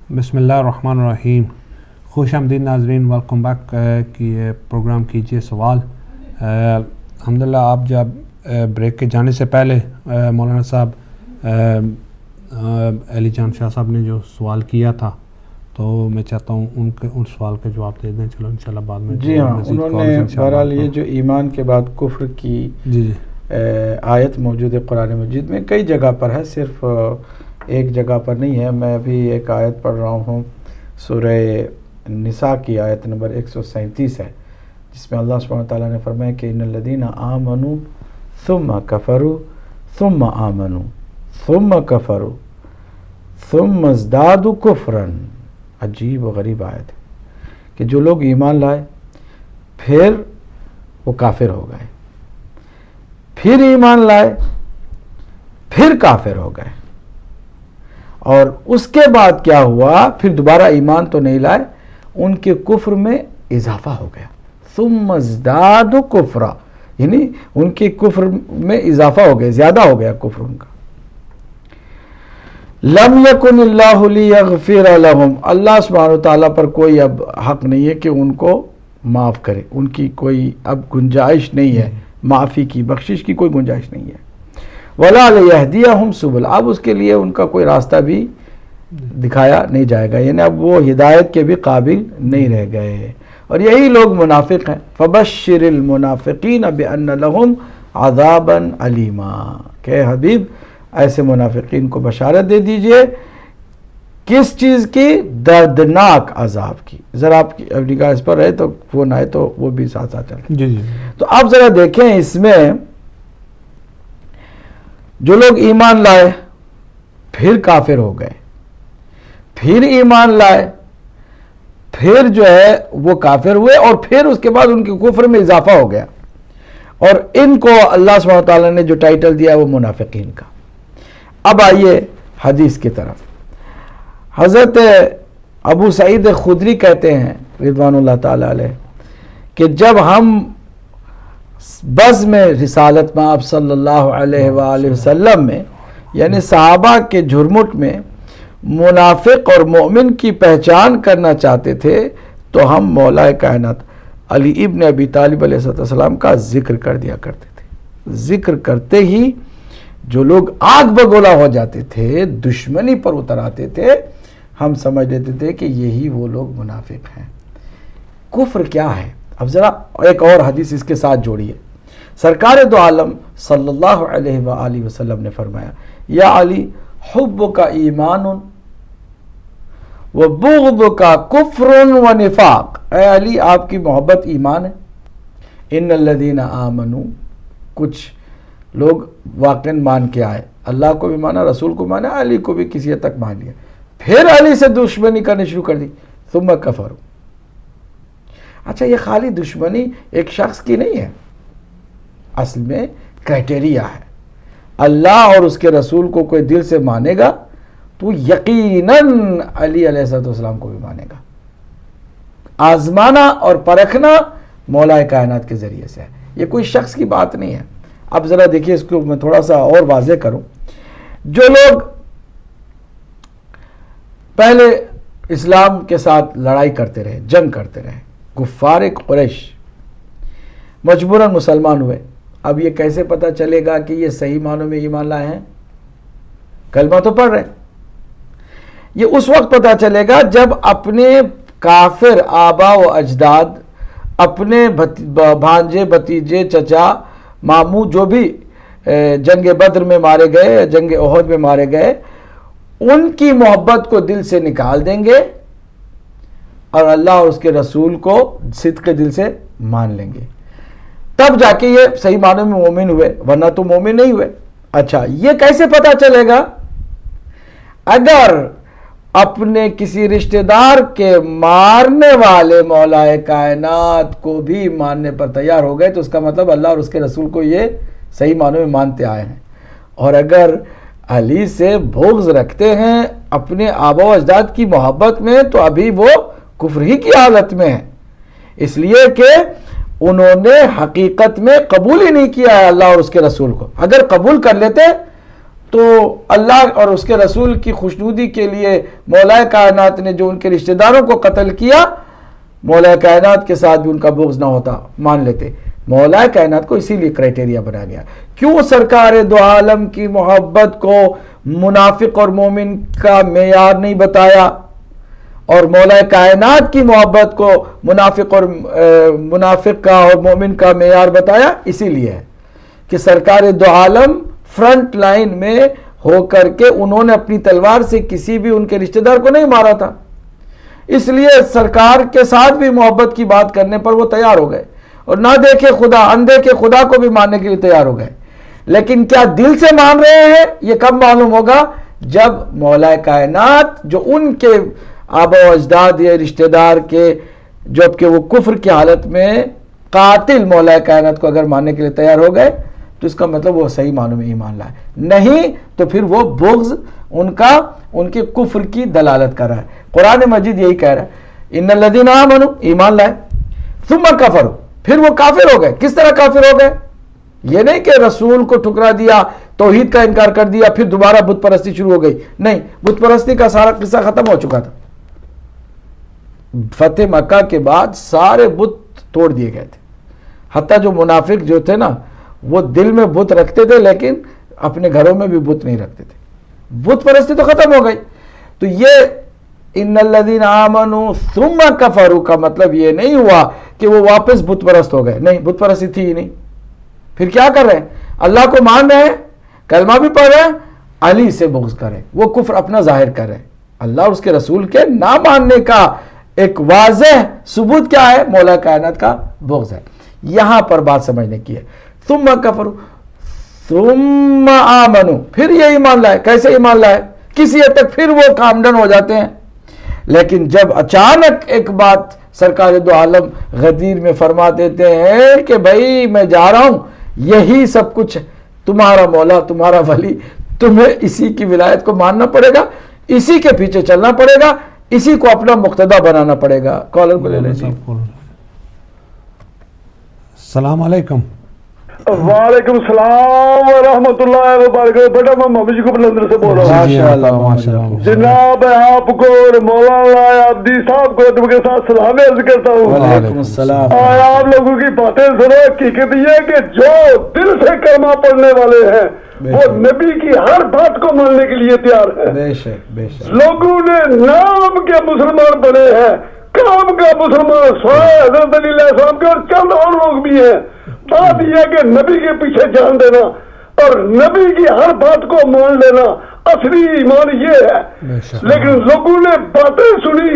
بسم اللہ الرحمن الرحیم. خوش آمدید ناظرین، ویلکم بیک کی پروگرام کیجیے سوال. الحمدللہ آپ جب بریک کے جانے سے پہلے مولانا صاحب علی جان شاہ صاحب نے جو سوال کیا تھا تو میں چاہتا ہوں ان سوال کا جواب دے دیں. چلو انشاءاللہ بعد میں. جی ہاں، انہوں نے بہرحال یہ جو ایمان کے بعد کفر کی آیت موجود ہے قرآن مجید میں، کئی جگہ پر ہے، صرف ایک جگہ پر نہیں ہے. میں ابھی ایک آیت پڑھ رہا ہوں، سورہ نساء کی آیت نمبر 137 ہے، جس میں اللہ سبحانہ وتعالیٰ نے فرمایا کہ ان الذین آمنوا ثم کفروا ثم آمنوا ثم کفروا ثم ازدادوا کفرا. عجیب و غریب آیت ہے کہ جو لوگ ایمان لائے پھر وہ کافر ہو گئے، پھر ایمان لائے پھر کافر ہو گئے، اور اس کے بعد کیا ہوا، پھر دوبارہ ایمان تو نہیں لائے، ان کے کفر میں اضافہ ہو گیا. ثم ازدادوا کفرا، یعنی ان کے کفر میں اضافہ ہو گیا، زیادہ ہو گیا کفر ان کا. لم یکن اللہ لیغفر لہم، اللہ سبحانہ وتعالیٰ پر کوئی اب حق نہیں ہے کہ ان کو معاف کرے، ان کی کوئی اب گنجائش نہیں ہے، معافی کی، بخشش کی کوئی گنجائش نہیں ہے. ولا لیہدیہم سبل، اب اس کے لیے ان کا کوئی راستہ بھی دکھایا نہیں جائے گا، یعنی اب وہ ہدایت کے بھی قابل نہیں رہ گئے. اور یہی لوگ منافق ہیں. فبشر المنافقین بان لہم عذابا علیما، کہ حبیب ایسے منافقین کو بشارت دے دیجئے کس چیز کی؟ دردناک عذاب کی. ذرا آپ کی نگاہ اس پر رہے تو فون آئے تو وہ بھی ساتھ ساتھ چلے. جی. تو آپ ذرا دیکھیں، اس میں جو لوگ ایمان لائے پھر کافر ہو گئے، پھر ایمان لائے پھر جو ہے وہ کافر ہوئے، اور پھر اس کے بعد ان کے کفر میں اضافہ ہو گیا، اور ان کو اللہ سبحانہ وتعالیٰ نے جو ٹائٹل دیا وہ منافقین کا. اب آئیے حدیث کی طرف. حضرت ابو سعید خدری کہتے ہیں رضوان اللہ تعالیٰ علیہ کہ جب ہم بزم رسالت میں آپ صلی اللہ علیہ وآلہ وسلم میں، یعنی صحابہ کے جھرمٹ میں منافق اور مومن کی پہچان کرنا چاہتے تھے تو ہم مولا کائنات علی ابن ابی طالب علیہ السلام کا ذکر کر دیا کرتے تھے. ذکر کرتے ہی جو لوگ آگ بگولا ہو جاتے تھے، دشمنی پر اتر آتے تھے، ہم سمجھ لیتے تھے کہ یہی وہ لوگ منافق ہیں. کفر کیا ہے؟ اب ذرا ایک اور حدیث اس کے ساتھ جوڑیے. سرکار دو عالم صلی اللہ علیہ وآلہ وسلم نے فرمایا، یا علی حبک ایمان و بغضک کفر و نفاق. اے علی، آپ کی محبت ایمان ہے. ان الذین آمنوا، کچھ لوگ واقعا مان کے آئے، اللہ کو بھی مانا، رسول کو مانا، علی کو بھی کسی حد تک مان لیا، پھر علی سے دشمنی کرنی شروع کر دی. ثم کفروا. اچھا، یہ خالی دشمنی ایک شخص کی نہیں ہے، اصل میں کرائٹیریا ہے. اللہ اور اس کے رسول کو کوئی دل سے مانے گا تو یقیناً علی علیہ السلام کو بھی مانے گا. آزمانا اور پرکھنا مولا کائنات کے ذریعے سے ہے، یہ کوئی شخص کی بات نہیں ہے. اب ذرا دیکھیے، اس کو میں تھوڑا سا اور واضح کروں. جو لوگ پہلے اسلام کے ساتھ لڑائی کرتے رہے، جنگ کرتے رہے، کفار قریش مجبوراً مسلمان ہوئے، اب یہ کیسے پتہ چلے گا کہ یہ صحیح معنوں میں ایمان لائے ہیں؟ کلمہ تو پڑھ رہے ہیں. یہ اس وقت پتہ چلے گا جب اپنے کافر آبا و اجداد، اپنے بھانجے، بھتیجے، چچا، ماموں جو بھی جنگ بدر میں مارے گئے، جنگ احد میں مارے گئے، ان کی محبت کو دل سے نکال دیں گے اور اللہ اور اس کے رسول کو صدق دل سے مان لیں گے، تب جا کے یہ صحیح معنوں میں مومن ہوئے، ورنہ تو مومن نہیں ہوئے. اچھا، یہ کیسے پتہ چلے گا؟ اگر اپنے کسی رشتہ دار کے مارنے والے مولا کائنات کو بھی ماننے پر تیار ہو گئے تو اس کا مطلب اللہ اور اس کے رسول کو یہ صحیح معنوں میں مانتے آئے ہیں. اور اگر علی سے بغض رکھتے ہیں اپنے آبا و اجداد کی محبت میں تو ابھی وہ کفر ہی کی حالت میں ہیں، اس لیے کہ انہوں نے حقیقت میں قبول ہی نہیں کیا ہے اللہ اور اس کے رسول کو. اگر قبول کر لیتے تو اللہ اور اس کے رسول کی خوشنودی کے لیے مولا کائنات نے جو ان کے رشتہ داروں کو قتل کیا، مولا کائنات کے ساتھ بھی ان کا بغض نہ ہوتا، مان لیتے۔ مولا کائنات کو اسی لیے کرائٹیریا بنا گیا۔ کیوں سرکار دو عالم کی محبت کو منافق اور مومن کا معیار نہیں بتایا، اور مولا کائنات کی محبت کو منافق کا اور مومن کا معیار بتایا؟ اسی لیے ہے کہ سرکار دو عالم فرنٹ لائن میں ہو کر کے انہوں نے اپنی تلوار سے کسی بھی ان کے رشتہ دار کو نہیں مارا تھا، اس لیے سرکار کے ساتھ بھی محبت کی بات کرنے پر وہ تیار ہو گئے، اور نہ دیکھے خدا اندیکھے خدا کو بھی ماننے کے لیے تیار ہو گئے۔ لیکن کیا دل سے مان رہے ہیں؟ یہ کب معلوم ہوگا؟ جب مولا کائنات جو ان کے آبا و اجداد یا رشتہ دار کے جبکہ وہ کفر کی حالت میں قاتل مولا کائنات کو اگر ماننے کے لیے تیار ہو گئے تو اس کا مطلب وہ صحیح معنوں میں ایمان لائے، نہیں تو پھر وہ بغض ان کے کفر کی دلالت کر رہا ہے۔ قرآن مجید یہی کہہ رہا ہے، ان الذین آمنوا، ایمان لائے، ثم کفروا، پھر وہ کافر ہو گئے۔ کس طرح کافر ہو گئے؟ یہ نہیں کہ رسول کو ٹھکرا دیا، توحید کا انکار کر دیا، پھر دوبارہ بت پرستی شروع ہو گئی، نہیں، بت پرستی کا سارا قصہ ختم ہو چکا تھا۔ فتح مکہ کے بعد سارے بت توڑ دیے گئے تھے، حتیٰ جو منافق جو تھے نا وہ دل میں بت رکھتے تھے لیکن اپنے گھروں میں بھی بت نہیں رکھتے تھے، بت پرستی تو ختم ہو گئی۔ تو یہ ان الذین آمنوا ثم کفروا کا مطلب یہ نہیں ہوا کہ وہ واپس بت پرست ہو گئے، نہیں، بت پرستی تھی ہی نہیں۔ پھر کیا کر رہے ہیں؟ اللہ کو مان رہے ہیں، کلمہ بھی پڑھ رہے ہیں، علی سے بغض کر رہے ہیں، وہ کفر اپنا ظاہر کر رہے ہیں۔ اللہ اور اس کے رسول کے نہ ماننے کا ایک واضح ثبوت کیا ہے؟ مولا کائنات کا بغض ہے۔ یہاں پر بات سمجھنے کی ہے، ثم کفروا ثم آمنوا، پھر یہ ایمان لائے۔ کیسے ایمان لائے؟ کسی حد تک پھر وہ کام ڈن ہو جاتے ہیں، لیکن جب اچانک ایک بات سرکار دو عالم غدیر میں فرما دیتے ہیں کہ بھائی میں جا رہا ہوں، یہی سب کچھ تمہارا مولا تمہارا ولی، تمہیں اسی کی ولایت کو ماننا پڑے گا، اسی کے پیچھے چلنا پڑے گا، اسی کو اپنا مقتدی بنانا پڑے گا۔ کالر کو لے لیں جی۔ السلام علیکم۔ وعلیکم السلام ورحمۃ اللہ وبرکاتہ۔ بیٹا میں محمد کو بلندر سے بول رہا ہوں۔ جناب آپ کو اور مولانا عبدی صاحب کو کے ساتھ سلام عرض کرتا ہوں۔ وعلیکم السلام۔ اور آپ لوگوں کی باتیں سنو، حقیقت یہ کہ جو دل سے کلمہ پڑھنے والے ہیں وہ نبی کی ہر بات کو ماننے کے لیے تیار ہے۔ بے شک بے شک۔ لوگوں نے نام کے مسلمان بنے ہیں، کام کا مسلمان سوائے حضرت علی علیہ السلام کے اور چند اور لوگ بھی ہیں۔ بات یہ ہے کہ نبی کے پیچھے جان دینا اور نبی کی ہر بات کو مان لینا اصلی ایمان یہ ہے۔ لیکن لوگوں نے باتیں سنی،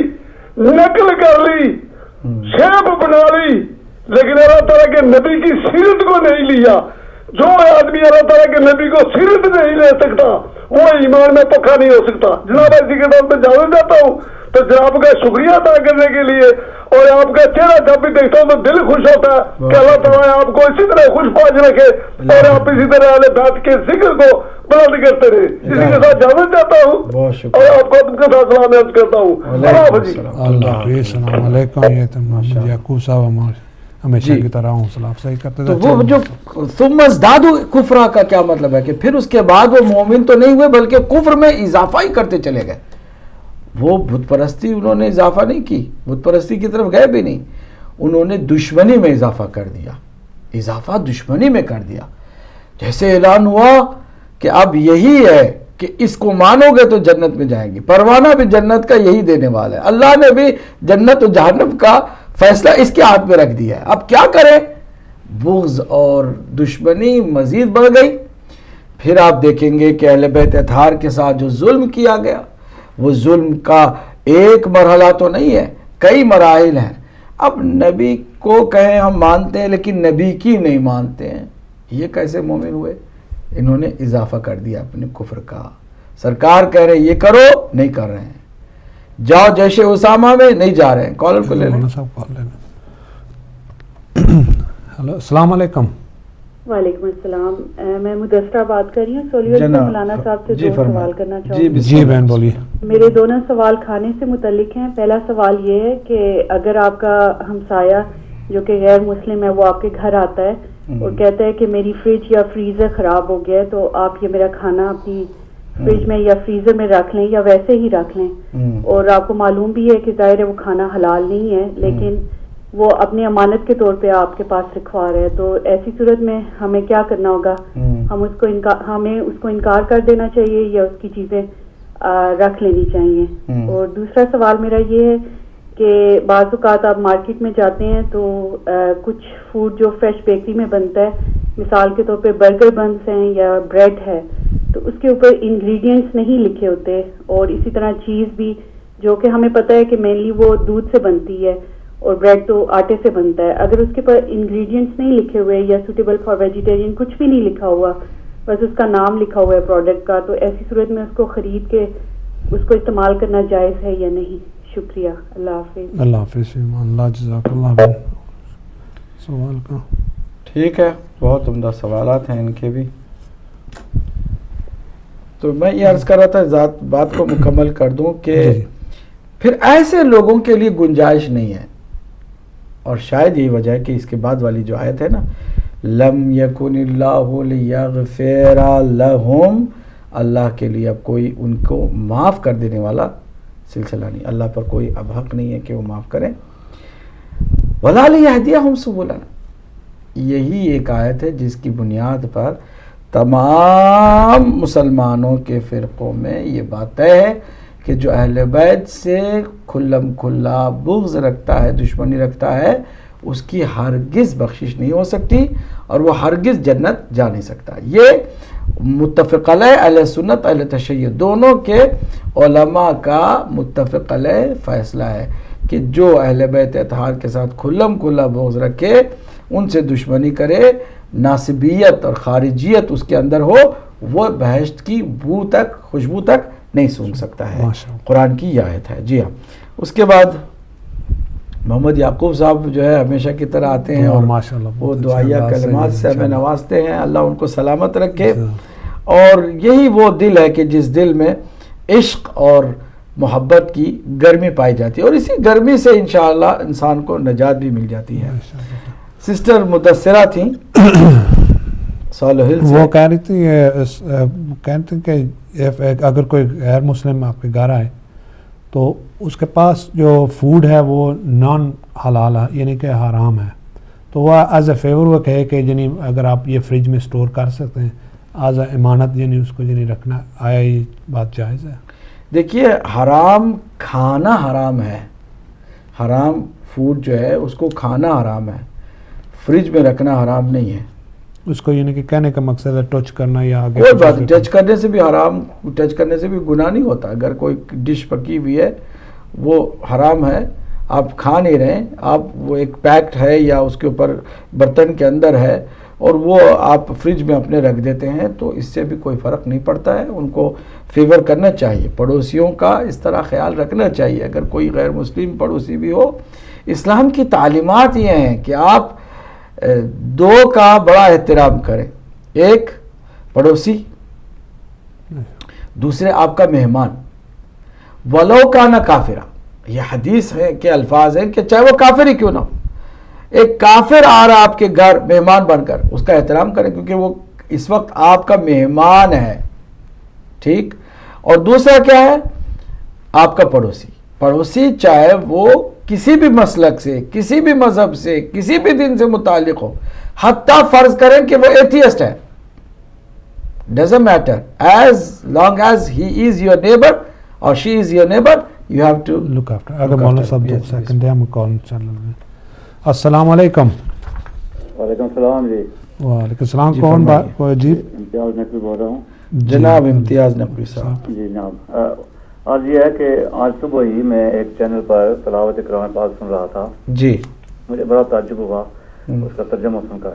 نقل کر لی، شیپ بنا لی، لیکن اللہ تعالیٰ کے نبی کی سیرت کو نہیں لیا۔ جو آدمی اللہ تعالیٰ کے نبی کو سیرت نہیں لے سکتا وہ ایمان میں پکا نہیں ہو سکتا۔ جناب ایسی کے بعد میں جانا چاہتا ہوں تو جناب کا شکریہ ادا کرنے کے لیے، اور آپ کا چہرہ جب بھی دیکھتا ہوں تو دل خوش ہوتا ہے کہ اللہ تعالیٰ آپ کو اسی طرح خوش پاج رکھے اور آپ اسی طرح اہل بیت کے ذکر کو بلند کرتے رہے۔ اسی کے ساتھ جانا چاہتا ہوں اور آپ کو کے ساتھ سلام عرض کرتا ہوں۔ اللہ حافظ، السلام علیکم۔ یہ تو محمد یعقوب صاحب ہمارے ہمیشہ کی طرح حوصلہ افزائی کرتے تھے۔ تو وہ جو ثم ازدادوا کفرا کا کیا مطلب ہے کہ پھر اس کے بعد وہ مومن تو نہیں ہوئے بلکہ کفر میں اضافہ ہی کرتے چلے گئے۔ وہ بت پرستی انہوں نے اضافہ نہیں کی، بت پرستی کی طرف گئے بھی نہیں، انہوں نے دشمنی میں اضافہ کر دیا، اضافہ دشمنی میں کر دیا۔ جیسے اعلان ہوا کہ اب یہی ہے کہ اس کو مانو گے تو جنت میں جائیں گے، پروانہ بھی جنت کا یہی دینے والا ہے، اللہ نے بھی جنت و جہنم کا فیصلہ اس کے ہاتھ میں رکھ دیا ہے۔ اب کیا کریں؟ بغض اور دشمنی مزید بڑھ گئی۔ پھر آپ دیکھیں گے کہ اہل بیت اطہار کے ساتھ جو ظلم کیا گیا، وہ ظلم کا ایک مرحلہ تو نہیں ہے، کئی مراحل ہیں۔ اب نبی کو کہیں ہم مانتے ہیں لیکن نبی کی نہیں مانتے ہیں، یہ کیسے مومن ہوئے؟ انہوں نے اضافہ کر دیا اپنے کفر کا۔ سرکار کہہ رہے یہ کرو، نہیں کر رہے ہیں، جاؤ جیش اسامہ میں، نہیں جا رہے ہیں۔ کالر کو لے لیں۔ ہلو، السلام علیکم۔ وعلیکم السلام، میں مدثرہ بات کر رہی ہوں سولیوٹ سے مولانا صاحب سے دو سوال کرنا چاہوں گی۔ جی بہن بولیے۔ میرے دونوں سوال کھانے سے متعلق ہیں۔ پہلا سوال یہ ہے کہ اگر آپ کا ہمسایہ جو کہ غیر مسلم ہے وہ آپ کے گھر آتا ہے اور کہتا ہے کہ میری فریج یا فریزر خراب ہو گیا ہے تو آپ یہ میرا کھانا اپنی فریج میں یا فریزر میں رکھ لیں یا ویسے ہی رکھ لیں. اور آپ کو معلوم بھی ہے کہ ظاہر ہے وہ کھانا حلال نہیں ہے, لیکن وہ اپنی امانت کے طور پہ آپ کے پاس رکھوا رہے ہیں. تو ایسی صورت میں ہمیں کیا کرنا ہوگا؟ ہمیں اس کو انکار کر دینا چاہیے یا اس کی چیزیں رکھ لینی چاہیے؟ اور دوسرا سوال میرا یہ ہے کہ بعض اوقات آپ مارکیٹ میں جاتے ہیں تو کچھ فوڈ جو فریش بیکری میں بنتا ہے, مثال کے طور پہ برگر بنس ہیں یا بریڈ ہے, تو اس کے اوپر انگریڈینٹس نہیں لکھے ہوتے. اور اسی طرح چیز بھی, جو کہ ہمیں پتہ ہے کہ مینلی وہ دودھ سے بنتی ہے اور بریڈ تو آٹے سے بنتا ہے, اگر اس کے پر انگریڈینٹس نہیں لکھے ہوئے یا سوٹیبل فار ویجیٹیرین کچھ بھی نہیں لکھا ہوا, بس اس کا نام لکھا ہوا ہے پروڈکٹ کا, تو ایسی صورت میں اس کو خرید کے اس کو استعمال کرنا جائز ہے یا نہیں؟ شکریہ. اللہ حافظ. اللہ حافظ. اللہ جزاک اللہ. سوال کا ٹھیک ہے, بہت عمدہ سوالات ہیں ان کے بھی. تو میں یہ عرض کر رہا تھا, بات کو مکمل کر دوں کہ پھر ایسے لوگوں کے لیے گنجائش نہیں ہے, اور شاید یہی وجہ ہے کہ اس کے بعد والی جو آیت ہے نا, لم یکن اللہ لیغفر لہم, اللہ کے لیے اب کوئی ان کو معاف کر دینے والا سلسلہ نہیں, اللہ پر کوئی اب حق نہیں ہے کہ وہ معاف کریں. ولا لیہدیہم سبلنا, یہی ایک آیت ہے جس کی بنیاد پر تمام مسلمانوں کے فرقوں میں یہ بات طے ہے کہ جو اہل بیت سے کھلم کھلا بغض رکھتا ہے, دشمنی رکھتا ہے, اس کی ہرگز بخشش نہیں ہو سکتی اور وہ ہرگز جنت جا نہیں سکتا. یہ متفق علیہ اہل سنت اہل تشیع دونوں کے علماء کا متفق علیہ فیصلہ ہے کہ جو اہل بیت اطہار کے ساتھ کھلم کھلا بغض رکھے, ان سے دشمنی کرے, ناصبیت اور خارجیت اس کے اندر ہو, وہ بہشت کی بو تک, خوشبو تک نہیں سونگ سکتا ہے. قرآن کی یہ آیت ہے. جی ہاں, اس کے بعد محمد یعقوب صاحب جو ہے ہمیشہ کی طرح آتے ہیں اور وہ دعائیہ کلمات سے ہمیں نوازتے ہیں. اللہ ان کو سلامت رکھے. اور یہی وہ دل ہے کہ جس دل میں عشق اور محبت کی گرمی پائی جاتی ہے, اور اسی گرمی سے انشاءاللہ انسان کو نجات بھی مل جاتی ہے. سسٹر مدثرہ تھیں صالح ہل سے, وہ کہہ رہی تھی کہتے کہ اگر کوئی غیر مسلم آپ کے گھر آئے تو اس کے پاس جو فوڈ ہے وہ نان حلال ہے, یعنی کہ حرام ہے, تو وہ ایز اے فیور وہ کہے کہ یعنی اگر آپ یہ فریج میں سٹور کر سکتے ہیں ایز اے امانت, یعنی اس کو یعنی رکھنا, آیا یہ بات جائز ہے؟ دیکھیے, حرام کھانا حرام ہے, حرام فوڈ جو ہے اس کو کھانا حرام ہے, فریج میں رکھنا حرام نہیں ہے. اس کو یعنی کہ کہنے کا مقصد ہے ٹچ کرنا یا آگے کوئی بات نہیں, ٹچ کرنے سے بھی حرام, ٹچ کرنے سے بھی گناہ نہیں ہوتا. اگر کوئی ڈش پکی ہوئی ہے وہ حرام ہے, آپ کھا نہیں رہے, آپ وہ ایک پیکٹ ہے یا اس کے اوپر برتن کے اندر ہے اور وہ آپ فریج میں اپنے رکھ دیتے ہیں, تو اس سے بھی کوئی فرق نہیں پڑتا ہے. ان کو فیور کرنا چاہیے, پڑوسیوں کا اس طرح خیال رکھنا چاہیے. اگر کوئی غیر مسلم پڑوسی بھی ہو, اسلام کی تعلیمات یہ ہیں کہ آپ دو کا بڑا احترام کریں, ایک پڑوسی, دوسرے آپ کا مہمان. ولو کانا کافرا, یہ حدیث ہے کہ الفاظ ہیں کہ چاہے وہ کافر ہی کیوں نہ ہو, ایک کافر آ رہا آپ کے گھر مہمان بن کر, اس کا احترام کریں کیونکہ وہ اس وقت آپ کا مہمان ہے, ٹھیک. اور دوسرا کیا ہے, آپ کا پڑوسی. پڑوسی چاہے وہ کسی بھی مسلک سے, کسی بھی مذہب سے, کسی بھی دین سے متعلق ہو, حتیٰ فرض کریں کہ وہ ایتھیسٹ ہے, doesn't matter, as long as he is your neighbor or she is your neighbor, you have to look after. اگر مولانا صاحب 2 سیکنڈ ہم کال چل رہے ہیں. السلام علیکم. وعلیکم السلام. جی وعلیکم السلام. کون بات؟ جی امتیاز نقوی بول رہا ہوں. جناب امتیاز نقوی صاحب. جی جناب, آج یہ ہے کہ آج صبح ہی میں ایک چینل پر تلاوت کلام پاک سن رہا تھا. جی مجھے بڑا تعجب ہوا اس کا ترجمہ سن کر.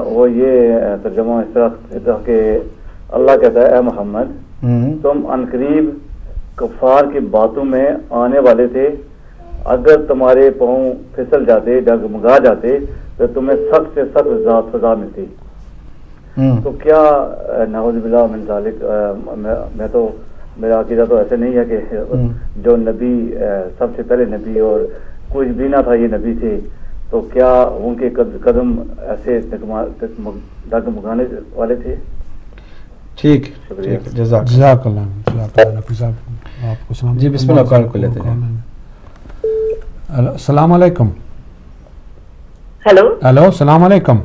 وہ یہ ترجمہ اس طرح کہ اللہ کہتا ہے, اے محمد تم عنقریب کفار کی باتوں میں آنے والے تھے, اگر تمہارے پاؤں پھسل جاتے, ڈگمگا جاتے, تو تمہیں سخت سے سخت سزا ملتی. تو کیا نعوذ باللہ من ذالک, میں تو میرا عقیدہ تو ایسے نہیں ہے کہ جو نبی سب سے پہلے نبی اور کچھ بھی نہ تھا یہ نبی تھے, تو کیا ان کے قدم ایسے ڈگمگانے والے تھے؟ ٹھیک شکریہ. جزاک اللہ نقوی صاحب آپ کو سلام. جی بسم اللہ، کال کو لیتے ہیں. السلام علیکم. ہیلو ہیلو السلام علیکم.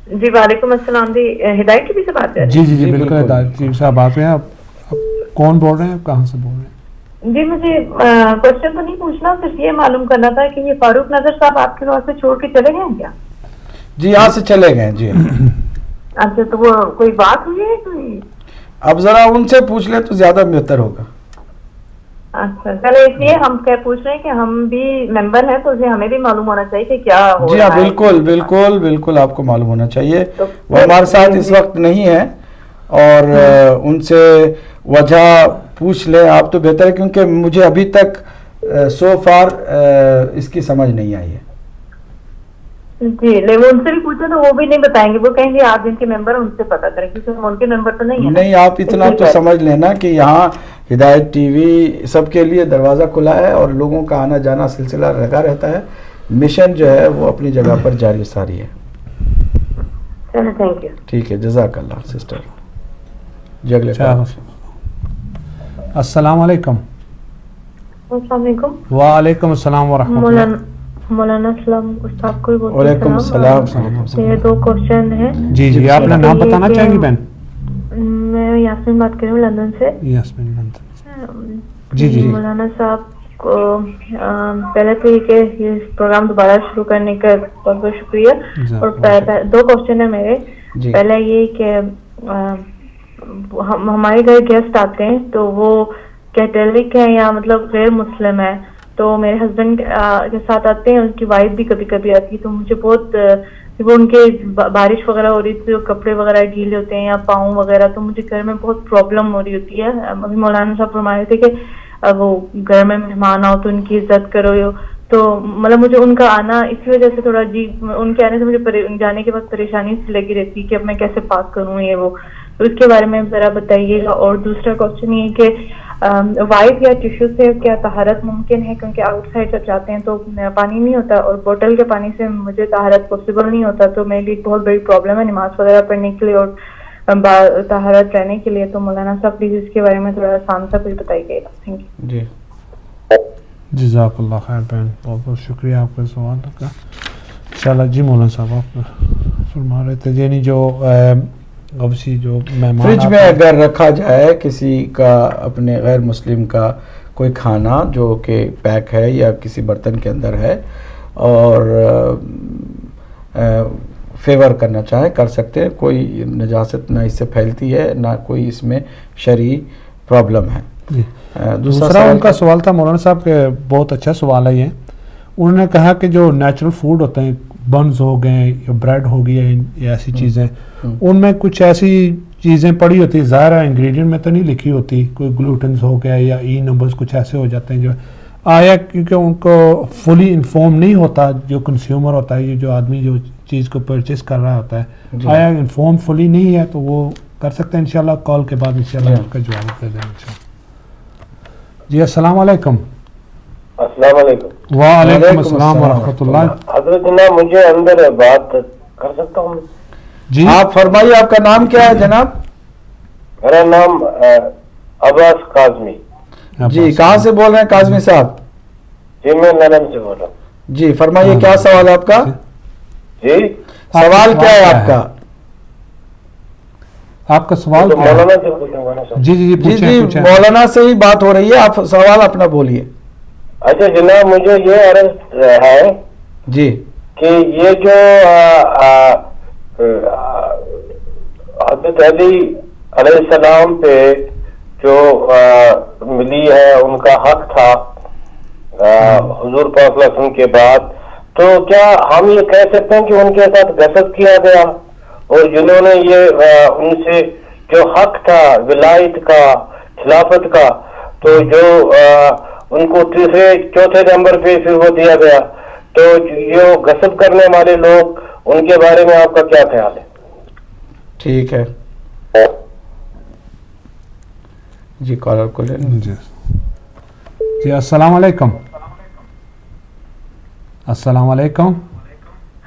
جی وعلیکم السلام. جی ہدایت ٹی وی سے بات کر رہے ہیں؟ جی بالکل ہدایت ٹی وی سے آپ ہیں. آپ کون بول رہے ہیں؟ آپ کہاں سے بول رہے ہیں؟ جی مجھے کوشچن تو نہیں پوچھنا، صرف یہ معلوم کرنا تھا کہ یہ فاروق نظر صاحب آپ کے پاس سے چھوڑ کے چلے گئے ہیں کیا؟ جی یہاں سے چلے گئے جی. اچھا تو وہ کوئی بات ہوئی ہے کوئی؟ اب ذرا ان سے پوچھ لیں تو زیادہ بہتر ہوگا. اچھا چلے، اس لیے ہم کیا پوچھ رہے ہیں کہ ہم بھی ممبر ہیں تو ہمیں بھی معلوم ہونا چاہیے کہ کیا ہو جی رہا ہاں ہے. بالکل بالکل بالکل آپ کو معلوم ہونا چاہیے. تو وہ ہمارے ساتھ اس وقت نہیں ہے اور ان سے وجہ پوچھ لیں آپ تو بہتر ہے، کیونکہ مجھے ابھی تک سو فار اس کی سمجھ نہیں آئی ہے. جی لیکن ان سے بھی پوچھا تو وہ بھی نہیں بتائیں گے، وہ کہیں گے آپ جن کے ممبر ہیں ان سے پتہ کریں، کیونکہ ہم ان کے ممبر تو نہیں ہیں. نہیں آپ اتنا تو سمجھ لینا کہ یہاں ہدایت ٹی وی سب کے لیے دروازہ کھلا ہے اور لوگوں کا آنا جانا سلسلہ لگا رہتا ہے. مشن جو ہے وہ اپنی جگہ پر جاری ساری ہے. چلو تھینک یو. ٹھیک ہے جزاک اللہ سسٹر. جی اگلے السلام علیکم. السلام علیکم. وعلیکم السلام ورحمۃ اللہ. مولانا السلام استاد کو بھی وعلیکم السلام. یہ 2 کوشچن ہیں. جی آپ اپنا نام بتانا چاہیں گی بہن؟ میں یاسمین بات کر رہی ہوں لندن سے. یاسمین جی مولانا صاحب کو پہلے تو یہ کہ یہ پروگرام دوبارہ شروع کرنے کا بہت بہت شکریہ. اور 2 کوشچن ہیں میرے. پہلا یہ کہ ہمارے گھر گیسٹ آتے ہیں تو وہ کیتھولک ہیں یا مطلب غیر مسلم ہے، تو میرے ہسبینڈ کے ساتھ آتے ہیں، ان کی وائف بھی کبھی کبھی آتی ہے، تو مجھے بہت وہ ان کے بارش وغیرہ ہو رہی تھی، کپڑے وغیرہ گیلے ہوتے ہیں یا پاؤں وغیرہ، تو مجھے گھر میں بہت پرابلم ہو رہی ہوتی ہے. ابھی مولانا صاحب فرما رہے تھے کہ وہ گھر میں مہمان آؤ تو ان کی عزت کرو، تو مطلب مجھے ان کا آنا اسی وجہ سے تھوڑا ان کے آنے سے مجھے جانے کے بعد پریشانی سی لگی رہتی کہ اب میں کیسے پاک کروں یہ وہ، تو اس کے بارے میں ذرا بتائیے گا. اور دوسرا کوشچن یہ کہ وائپ یا ٹیشو سے کیا طہارت ممکن ہے، کیونکہ آؤٹ سائڈ جب جاتے ہیں تو پانی نہیں ہوتا اور بوٹل کے پانی سے مجھے طہارت پاسبل نہیں ہوتا، تو میرے لیے ایک بہت بڑی پرابلم ہے نماز وغیرہ پڑھنے کے لیے اور طہارت رہنے کے لیے. تو مولانا صاحب پلیز اس کے بارے میں تھوڑا آسان سا کچھ بتائیے گا. Thank you. جی جزاک اللہ خیر بہن، بہت بہت شکریہ آپ کا سوال کا. انشاءاللہ جی مولانا صاحب آپ فرما رہے تھے یعنی جو obviously جو مہمان فریج میں اگر رکھا جائے کسی کا اپنے غیر مسلم کا کوئی کھانا جو کہ پیک ہے یا کسی برتن کے اندر ہے اور فیور کرنا چاہے کر سکتے ہیں، کوئی نجاست نہ اس سے پھیلتی ہے نہ کوئی اس میں شرعی پرابلم ہے. دوسرا ان کا سوال تھا مولانا صاحب کہ بہت اچھا سوال ہے یہ. انہوں نے کہا کہ جو نیچرل فوڈ ہوتے ہیں، بنز ہو گئے یا بریڈ ہو گئی یا ایسی چیزیں، ان میں کچھ ایسی چیزیں پڑی ہوتی، ظاہر ہے انگریڈینٹ میں تو نہیں لکھی ہوتی، کوئی گلوٹنز ہو گیا یا ای نمبرز کچھ ایسے ہو جاتے ہیں جو آیا کیونکہ ان کو فلی انفارم نہیں ہوتا، جو کنزیومر ہوتا ہے، یہ جو آدمی جو چیز کو پرچیز کر رہا ہوتا ہے، آیا انفارم فلی نہیں ہے تو وہ کر سکتے ہیں. انشاءاللہ کال کے بعد انشاءاللہ اس کا جواب دے دیں انشاءاللہ. جی السلام علیکم. السلام علیکم. وعلیکم السلام ورحمۃ اللہ. حضرت جناب مجھے اندر بات کر سکتا ہوں؟ جی آپ فرمائیے، آپ کا نام کیا ہے جناب؟ میرا نام عباس کاظمی. جی کہاں سے بول رہے ہیں کاظمی صاحب؟ جی میں لندن سے بول رہا ہوں. جی فرمائیے کیا سوال ہے آپ کا؟ جی سوال کیا ہے آپ کا؟ آپ کا سوال کیا ہے؟ مولانا سے پوچھوں گا. جی جی جی جی مولانا سے ہی بات ہو رہی ہے، آپ سوال اپنا بولیے. اچھا جناب مجھے یہ عرض ہے جی کہ یہ جو حضرت علی علیہ السلام پہ جو ملی ہے ان کا حق تھا حضور پاک صلی اللہ علیہ وسلم کے بعد، تو کیا ہم یہ کہہ سکتے ہیں کہ ان کے ساتھ غصب کیا گیا اور جنہوں نے یہ ان سے جو حق تھا ولایت کا خلافت کا تو جو ان کو تیسرے چوتھے نمبر پہ پھر وہ دیا گیا، تو جو غصب کرنے والے لوگ ان کے بارے میں آپ کا کیا خیال ہے؟ ٹھیک ہے جی کالر کو لے لیں. جی السلام علیکم. السلام علیکم.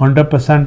100%